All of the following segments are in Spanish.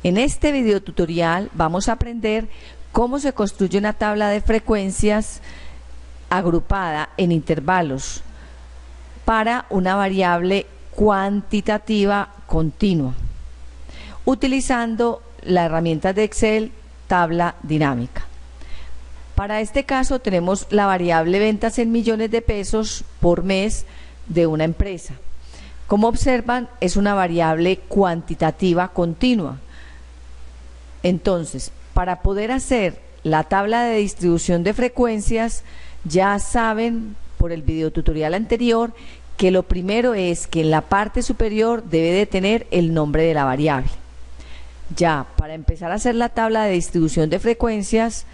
En este video tutorial vamos a aprender cómo se construye una tabla de frecuencias agrupada en intervalos para una variable cuantitativa continua, utilizando la herramienta de Excel tabla dinámica. Para este caso tenemos la variable ventas en millones de pesos por mes de una empresa. Como observan, es una variable cuantitativa continua. Entonces, para poder hacer la tabla de distribución de frecuencias, ya saben por el video tutorial anterior que lo primero es que en la parte superior debe de tener el nombre de la variable. Ya, para empezar a hacer la tabla de distribución de frecuencias,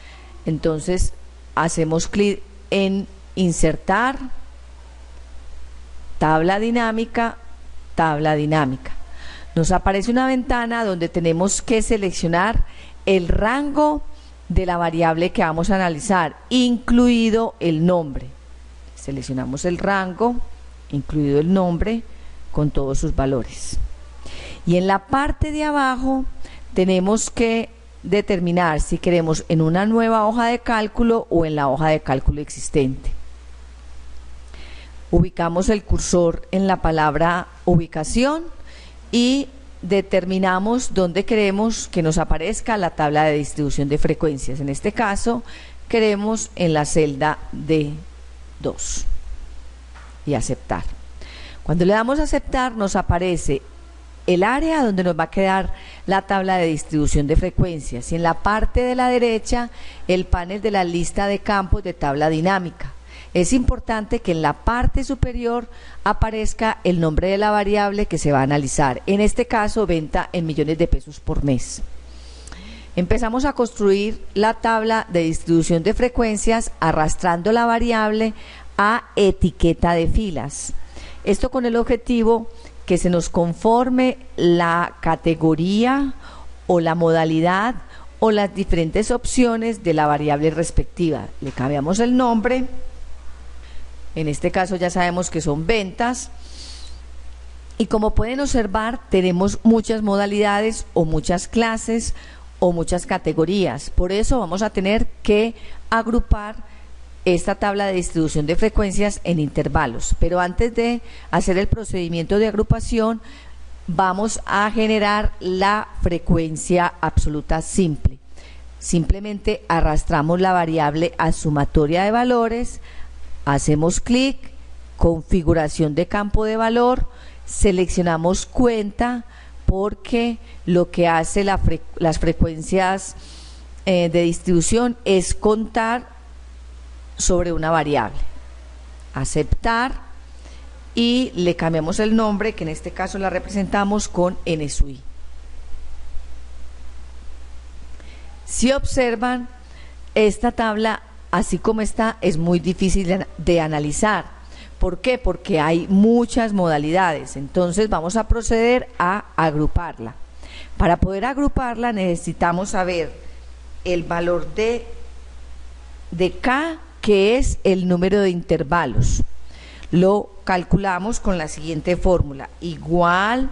entonces hacemos clic en insertar, tabla dinámica, tabla dinámica. Nos aparece una ventana donde tenemos que seleccionar el rango de la variable que vamos a analizar, incluido el nombre. Seleccionamos el rango, incluido el nombre, con todos sus valores. Y en la parte de abajo tenemos que determinar si queremos en una nueva hoja de cálculo o en la hoja de cálculo existente. Ubicamos el cursor en la palabra ubicación y determinamos dónde queremos que nos aparezca la tabla de distribución de frecuencias. En este caso queremos en la celda D2 y aceptar. Cuando le damos a aceptar, nos aparece el área donde nos va a quedar la tabla de distribución de frecuencias y en la parte de la derecha el panel de la lista de campos de tabla dinámica. Es importante que en la parte superior aparezca el nombre de la variable que se va a analizar, en este caso venta en millones de pesos por mes. Empezamos a construir la tabla de distribución de frecuencias arrastrando la variable a etiqueta de filas. Esto con el objetivo que se nos conforme la categoría o la modalidad o las diferentes opciones de la variable respectiva. Le cambiamos el nombre. En este caso ya sabemos que son ventas y como pueden observar tenemos muchas modalidades o muchas clases o muchas categorías. Por eso vamos a tener que agrupar esta tabla de distribución de frecuencias en intervalos. Pero antes de hacer el procedimiento de agrupación vamos a generar la frecuencia absoluta simple. Simplemente arrastramos la variable a sumatoria de valores. Hacemos clic, configuración de campo de valor, seleccionamos cuenta porque lo que hace las frecuencias de distribución es contar sobre una variable. Aceptar y le cambiamos el nombre que en este caso la representamos con NSUI. Si observan, esta tabla así como está es muy difícil de analizar. ¿Por qué? Porque hay muchas modalidades. Entonces vamos a proceder a agruparla. Para poder agruparla necesitamos saber el valor de K, que es el número de intervalos. Lo calculamos con la siguiente fórmula: igual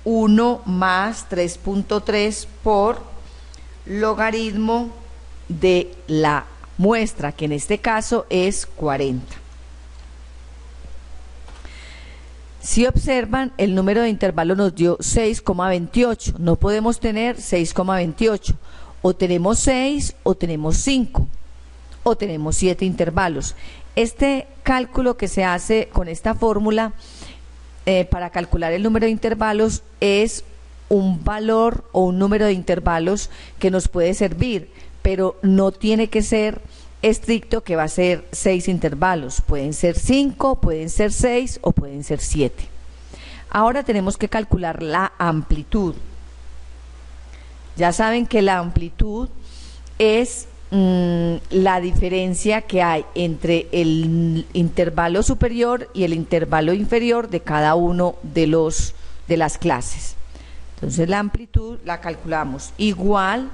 1 más 3.3 por logaritmo de la muestra, que en este caso es 40. Si observan, el número de intervalos nos dio 6,28. No podemos tener 6,28. O tenemos 6, o tenemos 5, o tenemos 7 intervalos. Este cálculo que se hace con esta fórmula para calcular el número de intervalos es un valor o un número de intervalos que nos puede servir, pero no tiene que ser estricto que va a ser 6 intervalos, pueden ser 5, pueden ser 6 o pueden ser 7. Ahora tenemos que calcular la amplitud. Ya saben que la amplitud es la diferencia que hay entre el intervalo superior y el intervalo inferior de cada uno de las clases. Entonces la amplitud la calculamos igual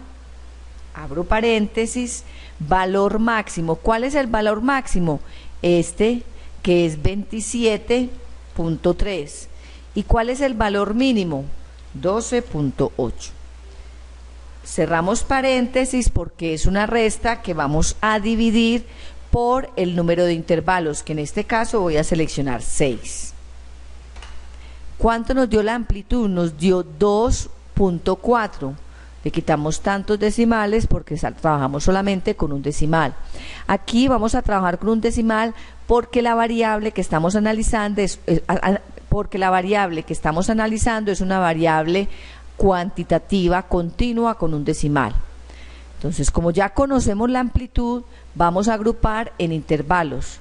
abro paréntesis, valor máximo. ¿Cuál es el valor máximo? Este, que es 27.3. ¿Y cuál es el valor mínimo? 12.8. Cerramos paréntesis porque es una resta que vamos a dividir por el número de intervalos, que en este caso voy a seleccionar 6. ¿Cuánto nos dio la amplitud? Nos dio 2.4. Le quitamos tantos decimales porque trabajamos solamente con un decimal. Aquí vamos a trabajar con un decimal porque la variable que estamos analizando es una variable cuantitativa continua con un decimal. Entonces, como ya conocemos la amplitud, vamos a agrupar en intervalos.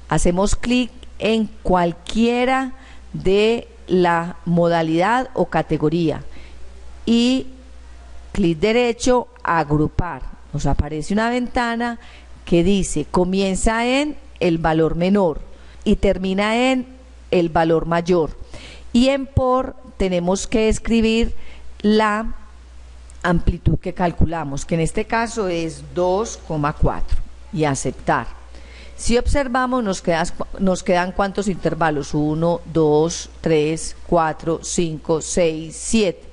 Hacemos clic en cualquiera de la modalidad o categoría y clic derecho, agrupar. Nos aparece una ventana que dice comienza en el valor menor y termina en el valor mayor. Y en por tenemos que escribir la amplitud que calculamos, que en este caso es 2,4, y aceptar. Si observamos, nos quedan ¿cuántos intervalos? 1, 2, 3, 4, 5, 6, 7.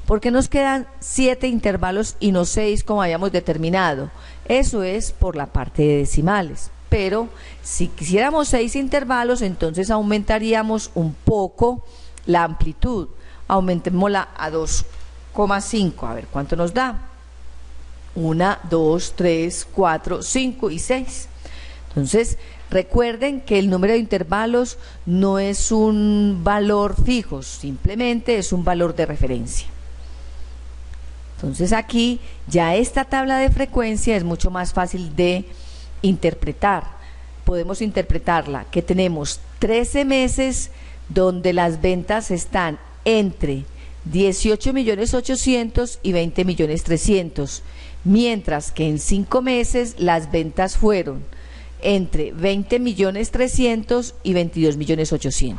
¿Por qué nos quedan 7 intervalos y no 6 como habíamos determinado? Eso es por la parte de decimales. Pero si quisiéramos 6 intervalos, entonces aumentaríamos un poco la amplitud. Aumentémosla a 2,5. A ver cuánto nos da. 1, 2, 3, 4, 5 y 6. Entonces, recuerden que el número de intervalos no es un valor fijo, simplemente es un valor de referencia. Entonces aquí ya esta tabla de frecuencia es mucho más fácil de interpretar. Podemos interpretarla que tenemos 13 meses donde las ventas están entre 18.800.000 y 20.300.000, mientras que en 5 meses las ventas fueron entre 20.300.000 y 22.800.000.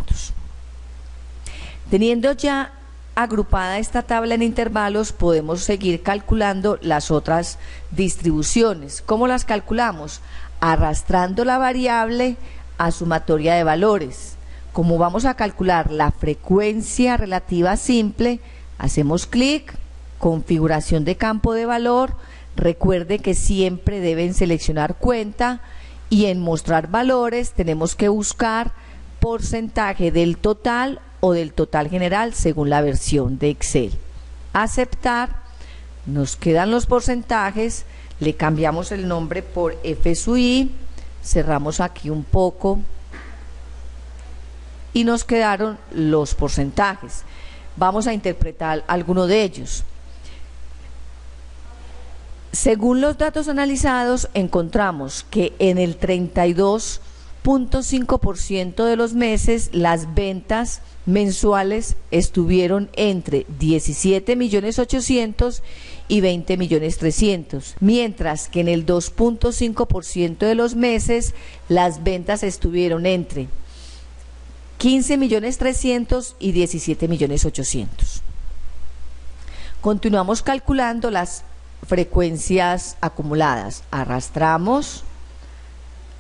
Teniendo ya agrupada esta tabla en intervalos, podemos seguir calculando las otras distribuciones. ¿Cómo las calculamos? Arrastrando la variable a sumatoria de valores. Como vamos a calcular la frecuencia relativa simple, hacemos clic, configuración de campo de valor. Recuerde que siempre deben seleccionar cuenta y en mostrar valores tenemos que buscar porcentaje del total o del total general según la versión de Excel. Aceptar, nos quedan los porcentajes, le cambiamos el nombre por F sub I, cerramos aquí un poco y nos quedaron los porcentajes. Vamos a interpretar alguno de ellos. Según los datos analizados, encontramos que en el 32.5% de los meses las ventas mensuales estuvieron entre 17.800.000 y 20.300.000, mientras que en el 2.5% de los meses las ventas estuvieron entre 15.300.000 y 17.800.000. Continuamos calculando las frecuencias acumuladas. Arrastramos,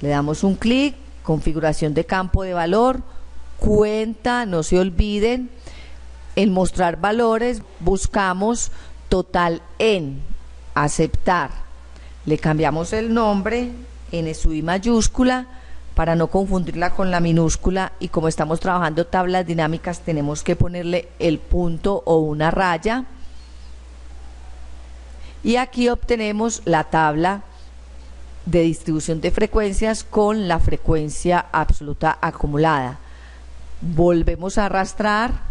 le damos un clic, configuración de campo de valor, cuenta, no se olviden, en mostrar valores buscamos total en, aceptar, le cambiamos el nombre, N sub I mayúscula, para no confundirla con la minúscula, y como estamos trabajando tablas dinámicas tenemos que ponerle el punto o una raya. Y aquí obtenemos la tabla de distribución de frecuencias con la frecuencia absoluta acumulada. Volvemos a arrastrar,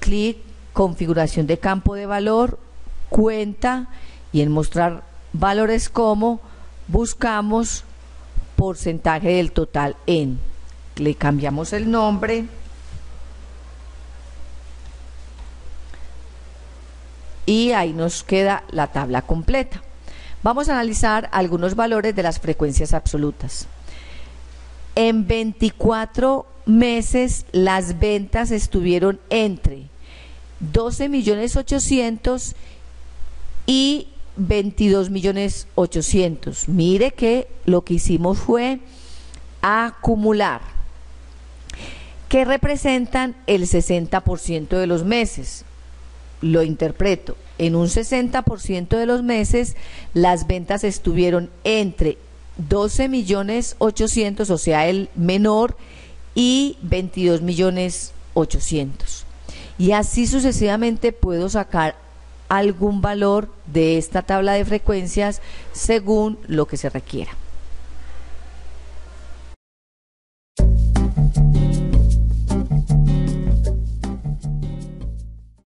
clic, configuración de campo de valor, cuenta, y en mostrar valores como buscamos porcentaje del total en. Le cambiamos el nombre y ahí nos queda la tabla completa. Vamos a analizar algunos valores de las frecuencias absolutas. En 24 meses las ventas estuvieron entre 12.800.000 y 22.800.000. Mire que lo que hicimos fue acumular, que representan el 60% de los meses. Lo interpreto, en un 60% de los meses las ventas estuvieron entre 12.800.000, o sea, el menor, y 22.800.000. Y así sucesivamente puedo sacar algún valor de esta tabla de frecuencias según lo que se requiera.